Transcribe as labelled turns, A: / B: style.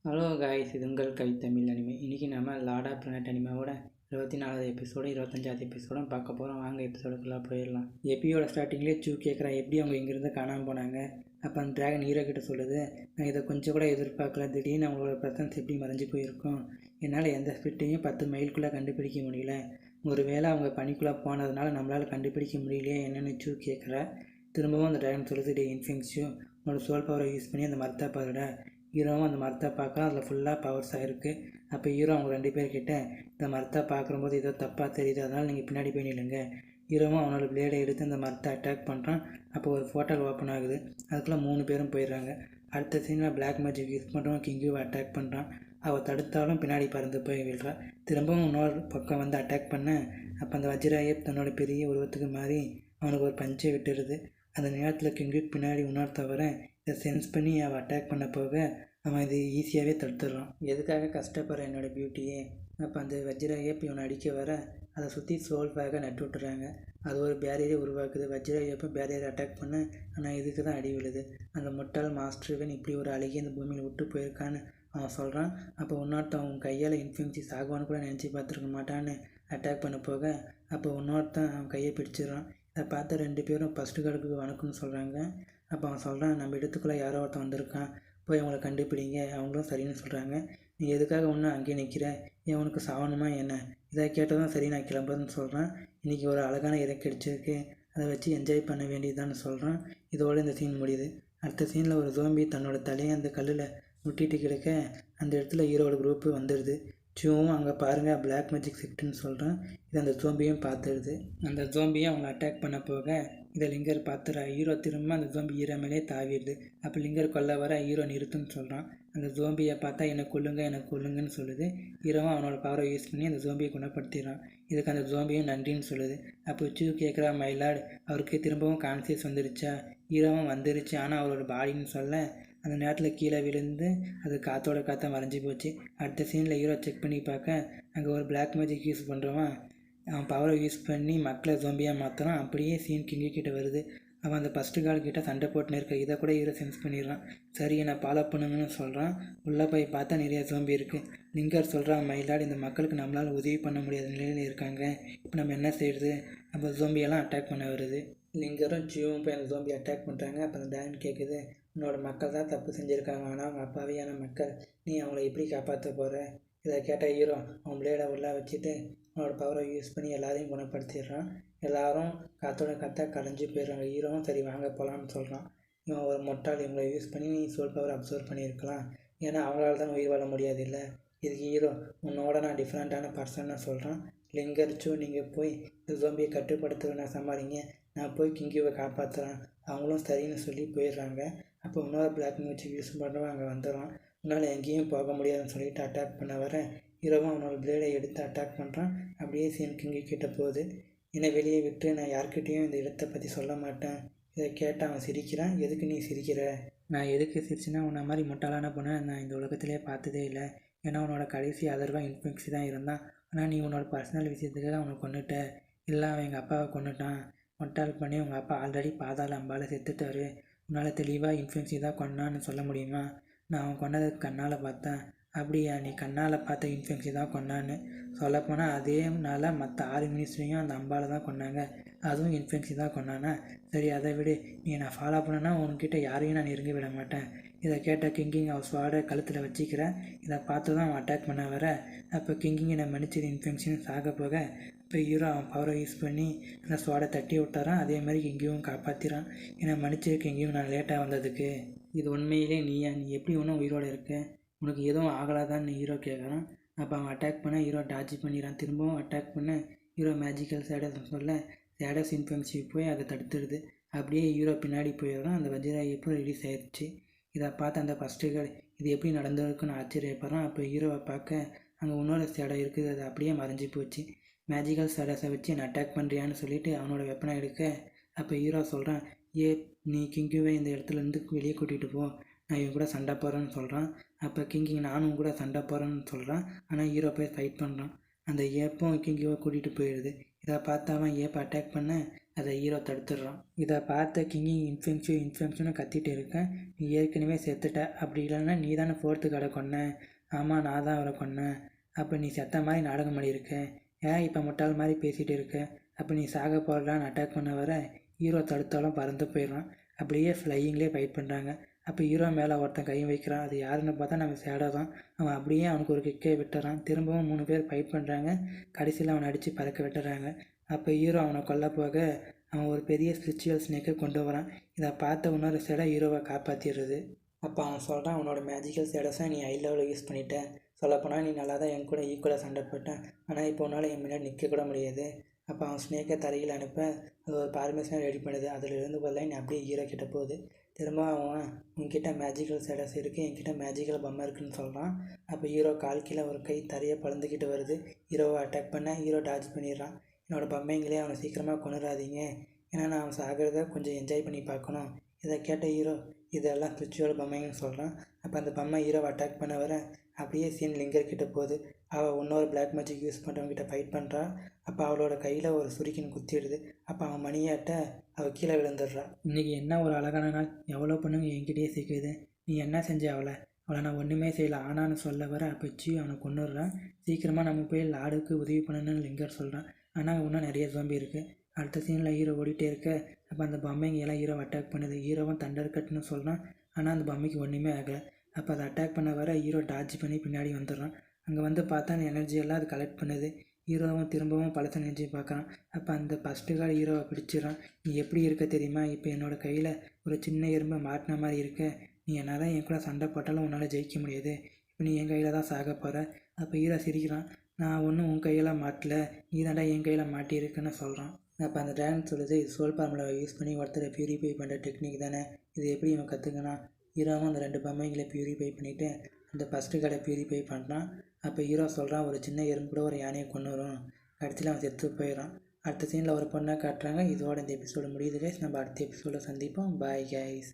A: Hello guys, இது உங்கள் கவித்தமிழ் anime. இன்றைக்கி நம்ம லார்ட் ஆஃப் பிளானட் அனிமாவோட 24வது எபிசோடு 25வது எபிசோடும் பார்க்க போகிறோம். வாங்க எபிசோடுக்குள்ளே போயிடலாம். எபியோட ஸ்டார்டிங்லேயே சூ கேட்குறா எப்படி அவங்க இங்கேருந்து காணாமல் போனாங்க. அப்போ அந்த ட்ராகன் ஹீரோ கிட்ட சொல்லுது, நான் இதை கொஞ்சம் கூட எதிர்பார்க்கல, திடீர்னு அவங்களோட ப்ரெசன்ஸ் எப்படி மறைஞ்சு போயிருக்கும். என்னால் எந்த ஸ்பிரிட்டையும் 10 மைலுக்குள்ளே கண்டுபிடிக்க முடியல. ஒரு வேளை அவங்க பனிக்குள்ளே போனதுனால நம்மளால் கண்டுபிடிக்க முடியலையே என்னென்னு சூ கேட்குறா. திரும்பவும் அந்த ட்ராகன் சொல்லுது, டே இன்ஃபென்சியோ, உன்னோட சோல் பவரை யூஸ் பண்ணி அந்த மரத்தை பாருட. ஹீரோவும் அந்த மரத்தை பார்க்கலாம், அதில் ஃபுல்லாக பவர்ஸாக இருக்குது. அப்போ ஹீரோ அவங்க 2 பேர்கிட்ட, இந்த மரத்தை பார்க்கும்போது ஏதோ தப்பாக தெரியுது, அதனால் நீங்கள் பின்னாடி போய் நில்லுங்க. ஹீரோவும் அவனோட பிளேடை எடுத்து அந்த மரத்தை அட்டாக் பண்ணுறான். அப்போ ஒரு போர்ட்டல் ஓப்பன் ஆகுது. அதுக்குள்ளே 3 பேரும் போயிடுறாங்க. அடுத்த சீனில் பிளாக் மேஜிக் யூஸ் பண்ணுறவன் கிங்கியூவை அட்டாக் பண்ணுறான். அவள் தடுத்தாலும் பின்னாடி பறந்து போய் விழுறான். திரும்பவும் இன்னொரு பக்கம் வந்து அட்டாக் பண்ண, அப்போ அந்த வஜ்ராயே தன்னோட பெரிய உருவத்துக்கு மாறி அவனுக்கு ஒரு பஞ்சை விட்டுருது. அந்த நேரத்தில் கிங்கியூக்கு பின்னாடி இன்னொருத்தவர இதை சென்ஸ் பண்ணி அவள் அட்டாக் பண்ண போக அவன் இது ஈஸியாகவே தடுத்துடுறான். எதுக்காக கஷ்டப்படுற என்னோடய பியூட்டியே. அப்போ அந்த வஜ்ராயப் இவனை அடிக்க வர அதை சுற்றி சோல்வாக நட்டு விட்டுறாங்க. அது ஒரு பேரியரை உருவாக்குது. வஜ்ராயப்போ பேரியரை அட்டாக் பண்ண, ஆனால் இதுக்கு தான் அடி விழுது. அந்த முட்டாள் மாஸ்டர்வன் இப்படி ஒரு அழகிய இந்த பூமியில் விட்டு போயிருக்கான்னு அவன் சொல்கிறான். அப்போ இன்னொருத்தன் அவன் கையால் இன்ஃபென்சி சாகுவான்னு கூட நினச்சி பார்த்துருக்க மாட்டான்னு அட்டாக் பண்ண போக, அப்போ இன்னொருத்தன் அவன் கையை பிடிச்சிடுறான். இதை பார்த்த 2 பேரும் ஃபஸ்ட்டு கார்டுக்கு வணக்கம்னு சொல்கிறாங்க. அப்போ அவன் சொல்கிறான், நம்ம இடத்துக்குள்ளே யாரோ ஒருத்தன் வந்திருக்கான், போய் அவங்கள கண்டுபிடிங்க. அவங்களும் சரின்னு சொல்கிறாங்க. நீ எதுக்காக ஒன்றும் அங்கேயே நிற்கிற, ஏன் உனக்கு சாவணுமா என்ன? இதை கேட்டதும் சரி நான் கிளம்புறதுன்னு சொல்கிறான். இன்றைக்கி ஒரு அழகான இறை கிடைச்சிருக்கு, அதை வச்சு என்ஜாய் பண்ண வேண்டியதுதான்னு சொல்கிறான். இதோடு இந்த சீன் முடியுது. அடுத்த சீனில் ஒரு ஜோம்பி தன்னோட தலையை அந்த கல்லில் முட்டிட்டு கிடக்க அந்த இடத்துல ஹீரோட குரூப்பு வந்துடுது. சூவும் அங்கே பாருங்கள் பிளாக் மேஜிக் ஷிஃப்ட்னு சொல்கிறான். இது அந்த ஜோம்பியும் பார்த்துடுது. அந்த ஜோம்பியும் அவங்களை அட்டாக் பண்ண போக இதை லிங்கர் பார்த்துறா. ஹீரோ திரும்ப அந்த ஜோம்பி ஹீரோ மேலே தாவிடுது. அப்போ லிங்கர் கொல்ல வர ஹீரோ நிறுத்துன்னு சொல்கிறான். அந்த ஜோம்பியை பார்த்தா என்னை கொல்லுங்கன்னு சொல்லுது. ஹீரோவும் அவனோட பவரை யூஸ் பண்ணி அந்த ஜோம்பியை குணப்படுத்திடுறான். இதுக்கு அந்த ஜோம்பியும் நன்றின்னு சொல்லுது. அப்போ சூ கேட்குறா, மைலாட் அவருக்கு திரும்பவும் கான்சியஸ் வந்துருச்சா? ஹீரோவும் வந்துருச்சு, ஆனால் அவரோட பாடின்னு சொல்ல அந்த நேரத்தில் கீழே விழுந்து அது காற்றோட காற்றை மறைஞ்சி போச்சு. அடுத்த சீனில் ஹீரோ செக் பண்ணி பார்க்க அங்கே ஒரு பிளாக் மேஜிக் யூஸ் பண்ணுறவன் அவன் பவரை யூஸ் பண்ணி மக்களை ஜோம்பியாக மாற்றுறான். அப்படியே சீன் கிங்கி கிட்ட வருது. அவன் அந்த ஃபஸ்ட்டு கால் கிட்ட சண்டை போட்டுன்னு இருக்க. இதை கூட ஹீரோ சென்ஸ் பண்ணிடுறான். சரி என்னை ஃபாலோ பண்ணுங்கன்னு சொல்கிறான். உள்ளே போய் பார்த்தா நிறைய ஜோம்பி இருக்குது. லிங்கர் சொல்கிறான், மயிலாடு இந்த மக்களுக்கு நம்மளால் உதவி பண்ண முடியாத நிலையில் இருக்காங்க, இப்போ நம்ம என்ன செய்யுது? அப்போ ஜோம்பியெல்லாம் அட்டாக் பண்ண வருது. லிங்கரும் ஜியோவும் போய் அந்த ஜோம்பி அட்டாக் பண்ணுறாங்க. அப்போ அந்த டேன் கேட்குது, உன்னோட மக்கள் தான் தப்பு செஞ்சுருக்காங்க, ஆனால் அவங்க அப்பாவியான மக்கள், நீ அவங்கள எப்படி காப்பாற்ற போகிற? இதை கேட்ட ஹீரோ அவன் பிளேடை உள்ளே வச்சுட்டு அவனோட பவரை யூஸ் பண்ணி எல்லாரையும் குணப்படுத்திடுறான். எல்லாரும் காற்றோட காற்றை கலைஞ்சி போயிடுறாங்க. ஹீரோவும் சரி வாங்க போகலான்னு சொல்கிறான். இவன் ஒரு முட்டாள், இவங்களை யூஸ் பண்ணி நீ சோல் பவர் அப்சர்வ் பண்ணியிருக்கலாம், ஏன்னா அவங்களால தான் உயிர் வாழ முடியாது இல்லை. இதுக்கு ஹீரோ உன்னோட நான் டிஃப்ரெண்ட்டான பர்சன்னு சொல்கிறான். லிங்கரிச்சோ நீங்கள் போய் இந்த ஜோம்பியை கட்டுப்படுத்துவேன் சமாளிங்க, நான் போய் கிங்கியூவை காப்பாற்றுறேன். அவங்களும் சரின்னு சொல்லி போயிடுறாங்க. அப்போ இன்னொரு பிளாக் மேஜிக் யூஸ் பண்ணுறவன் அங்கே வந்துடுறான். உன்னால் எங்கேயும் போக முடியாதுன்னு சொல்லிட்டு அட்டாக் பண்ண வர ஹீரோவும் அவனோட பிளேடை எடுத்து அட்டாக் பண்ணுறான். அப்படியே சீன் கிங்கி கிட்ட போகுது. என்னை வெளியே விட்டு நான் யார்கிட்டையும் இந்த இடத்தை பற்றி சொல்ல மாட்டேன். இதை கேட்டால் அவன் சிரிக்கிறான். எதுக்கு நீ சிரிக்கிற? நான் எதுக்கு சிரிச்சுன்னா, உன்னை மாதிரி முட்டாளான பொண்ணை நான் இந்த உலகத்திலே பார்த்ததே இல்லை. ஏன்னா உன்னோட கடைசி ஆதரவாக இன்ஃபென்சி தான் இருந்தான், ஆனால் நீ உன்னோட பர்சனல் விஷயத்துக்காக அவனை கொண்டுட்ட. இல்லை அவன் எங்கள் அப்பாவை கொண்டுட்டான். முட்டாள் பண்ணி உங்கள் அப்பா ஆல்ரெடி பாதாள அம்பால் செத்துட்டாரு. உன்னால் தெளிவாக இன்ஃபென்சி தான் கொண்டான்னு சொல்ல முடியுமா? நான் அவன் கொண்டதை கண்ணால் பார்த்தேன். அப்படியா, நீ கண்ணால் பார்த்த இன்ஃபென்சி தான் கொண்டான்னு சொல்லப்போனால் அதே நாள் மற்ற 6 மினிஸ்டரையும் அந்த அம்பால் தான் கொண்டாங்க, அதுவும் இன்ஃபென்சி தான் கொண்டானா? சரி அதை விடு, நீ நான் ஃபாலோ பண்ணேன்னா உன்கிட்ட யாரையும் நான் நெருங்கி விட மாட்டேன். இதை கேட்ட கிங்கிங் அவர் ஸ்வாடை கழுத்தில் வச்சுக்கிறேன். இதை பார்த்து தான் அவன் அட்டாக் பண்ண வர அப்போ கிங்கிங் என்னை மன்னிச்சது இன்ஃபென்ஷன் சாக போக இப்போ ஹீரோ அவன் பவரை யூஸ் பண்ணி அந்த ஸ்வாடை தட்டி விட்டாரான். அதே மாதிரி கிங்கியும் காப்பாற்றிறான். என்னை மன்னிச்சிருக்கு கிங்கியும் நான் லேட்டாக வந்ததுக்கு. இது உண்மையிலே நீயா? நீ எப்படி ஒன்றும் உயிரோடு இருக்க? உனக்கு எதுவும் ஆகலாதான்னு ஹீரோ கேட்குறான். அப்போ அவன் அட்டாக் பண்ண ஹீரோ டாஜ் பண்ணிடுறான். திரும்பவும் அட்டாக் பண்ண ஹீரோ மேஜிக்கல் சேடஸ் சொல்ல சேடஸ் இன்ஃபென்சி போய் அதை தடுத்துடுது. அப்படியே ஹீரோ பின்னாடி போயிடுறான். அந்த வஜ்ரா எப்போ ரிலீஸ் ஆயிடுச்சு. இதை பார்த்து அந்த ஃபஸ்ட்டுகள் இது எப்படி நடந்திருக்குன்னு ஆச்சரியப்படுறான். அப்போ ஹீரோவை பார்க்க அங்கே இன்னொரு சேடை இருக்குது, அது அப்படியே மறைஞ்சி போச்சு. மேஜிக்கல் சேடஸை வச்சு என்னை அட்டாக் பண்ணுறியான்னு சொல்லிட்டு அவனோட வெப்பனை எடுக்க அப்போ ஹீரோ சொல்கிறான், நீ கிங்கியூவை இந்த இடத்துலேருந்து வெளியே கூட்டிகிட்டு போ, நான் இவன் கூட சண்டை போகிறேன்னு சொல்கிறான். அப்போ கிங்கிங் நானும் கூட சண்டை போகிறேன்னு சொல்கிறான். ஆனால் ஹீரோ போய் ஃபைட் பண்ணுறான். அந்த ஏப்பும் கிங்கியூவை கூட்டிகிட்டு போயிடுது. இதை பார்த்து அவன் ஏப்பை அட்டாக் பண்ண அதை ஹீரோ தடுத்துடுறான். இதை பார்த்த கிங்கி இன்ஃபெக்ஷனு கத்திட்டு இருக்கேன். நீ ஏற்கனவே செத்துட்ட, அப்படி இல்லைன்னா நீ தானே ஃபோர்த்து கடை கொன்ன. ஆமாம், நான் தான் அவரை கொன்னேன். அப்போ நீ செத்த மாதிரி நாடகம் பண்ணியிருக்க. ஏன் இப்போ முட்டாள் மாதிரி பேசிகிட்டு இருக்க? அப்போ நீ சாக போடலான்னு அட்டாக் பண்ண வர ஹீரோ தடுத்தாலும் பறந்து போயிடுறான். அப்படியே ஃப்ளையிங்லேயே ஃபைட் பண்ணுறாங்க. அப்போ ஹீரோ மேலே ஒருத்தன் கை வைக்கிறான். அது யாருன்னு பார்த்தா நம்ம ஷேடோ தான். அவன் அப்படியே அவனுக்கு ஒரு கிக்கை விட்டுறான். திரும்பவும் 3 பேர் ஃபைட் பண்ணுறாங்க. கடைசியில் அவனை அடித்து பறக்க விட்டுறாங்க. அப்போ ஹீரோ அவனை கொல்ல போக அவன் ஒரு பெரிய ஸ்பிரிச்சுவல் ஸ்னேக்கை கொண்டு வரான். இதை பார்த்த இன்னொரு ஷேடோ ஹீரோவை காப்பாற்றிடுறது. அப்போ அவன் சொல்கிறான், உன்னோட மேஜிக்கல் ஷேடோஸை நீ ஹை லெவலில் யூஸ் பண்ணிட்ட. சொல்லப்போனால் நீ நல்லா தான் என் கூட ஈக்குவலாக சண்டை போட்டேன். ஆனால் இப்போ உன்னால் என் முன்னாடி நிற்க கூட முடியாது. அப்போ அவன் ஸ்னேக்கை தரையில் அனுப்ப அது ஒரு பார்மேஷனாக ரெடி பண்ணுது. அதில் இருந்து பதிலாக நீ அப்படியே ஹீரோ கிட்ட போகுது. திரும்ப அவன் உன்கிட்ட மேஜிக்கல் ஸ்டேட்டஸ் இருக்குது, என்கிட்ட மேஜிக்கல் பொம்மை இருக்குதுன்னு சொல்கிறான். அப்போ ஹீரோ கால் கீழே ஒரு கை தரையை பழந்துக்கிட்டு வருது. ஹீரோவை அட்டாக் பண்ண ஹீரோ டார்ஜ் பண்ணிடுறான். என்னோடய பொம்மைங்களே அவனை சீக்கிரமாக கொண்டுறாதீங்க, ஏன்னா நான் அவன் சாகிறத கொஞ்சம் என்ஜாய் பண்ணி பார்க்கணும். இதை கேட்ட ஹீரோ இதெல்லாம் ஸ்பிரிச்சுவல் பொம்மைங்கன்னு சொல்கிறான். அப்போ அந்த பொம்மை ஹீரோவை அட்டாக் பண்ண வர அப்படியே சீன் லிங்கர் கிட்ட போகுது. அவள் இன்னொரு பிளாக் மேஜிக் யூஸ் பண்ணுறவங்கிட்ட ஃபைட் பண்ணுறான். அப்போ அவளோட கையில் ஒரு சுரிக்கின் குத்திடுது. அப்போ அவன் மணியாட்ட அவள் கீழே விழுந்துடுறான். இன்றைக்கி என்ன ஒரு அழகான நாள், எவ்வளோ பொண்ணுங்க என்கிட்டயே சிக்குது. நீ என்ன செஞ்ச அவளை நான் ஒன்றுமே செய்யலை ஆனான்னு சொல்ல வர அப்பச்சு அவனை கொண்டுடுறான். சீக்கிரமாக நம்ம போய் லாடுக்கு உதவி பண்ணணுன்னு லிங்கர் சொல்கிறான். ஆனால் இன்னும் நிறைய ஜோம்பி இருக்குது. அடுத்த சீனில் ஹீரோ ஓடிட்டே இருக்க அப்போ அந்த பொம்மைங்க எல்லாம் ஹீரோவை அட்டாக் பண்ணுது. ஹீரோவும் தண்டர் கட்டுன்னு சொல்கிறான். ஆனால் அந்த பொம்மைக்கு ஒன்றுமே ஆகலை. அப்போ அதை அட்டாக் பண்ண வர ஹீரோ டார்ஜ் பண்ணி பின்னாடி வந்துடுறான். அங்கே வந்து பார்த்தா அந்த எனர்ஜியெல்லாம் அது கலெக்ட் பண்ணுது. ஹீரோவும் திரும்பவும் பழச நினச்சி பார்க்குறான். அப்போ அந்த ஃபஸ்ட்டு கார்டு ஹீரோவை பிடிச்சிடறான். நீ எப்படி இருக்க தெரியுமா? இப்போ என்னோடய கையில் ஒரு சின்ன எறும்பை மாட்டின மாதிரி இருக்க. நீ என்ன தான் என் கூட சண்டை போட்டாலும் உன்னால் ஜெயிக்க முடியாது. இப்போ நீ என் கையில் தான் சாக போகிற. அப்போ ஹீரோ சிரிக்கிறான். நான் ஒன்றும் உன் கையெல்லாம் மாட்டல, நீ தாண்டா என் கையில் மாட்டியிருக்குன்னு சொல்கிறான். அப்போ அந்த ட்ராகன் சொல்லுது, இது சோல் ஃபார்முலாவை யூஸ் பண்ணி ஒருத்தரை பியூரிஃபை பண்ணுற டெக்னிக் தானே, இது எப்படி இவன் கற்றுக்கணும்? ஹீரோவும் அந்த 2 பொம்மைங்களை பியூரிஃபை பண்ணிவிட்டு அந்த ஃபஸ்ட்டு கடை பியூரிஃபை பண்ணுறான். அப்போ ஹீரோ சொல்கிறான், ஒரு சின்ன எறும்பு கூட ஒரு யானையை கொண்டு வரும். கடைசியில் அவன் செத்து போயிடறான். அடுத்த சீனில் ஒரு பொண்ணை காட்டுறாங்க. இதோட இந்த எபிசோடு முடியுது கைஸ். நம்ம அடுத்த எபிசோட சந்திப்போம். Bye guys.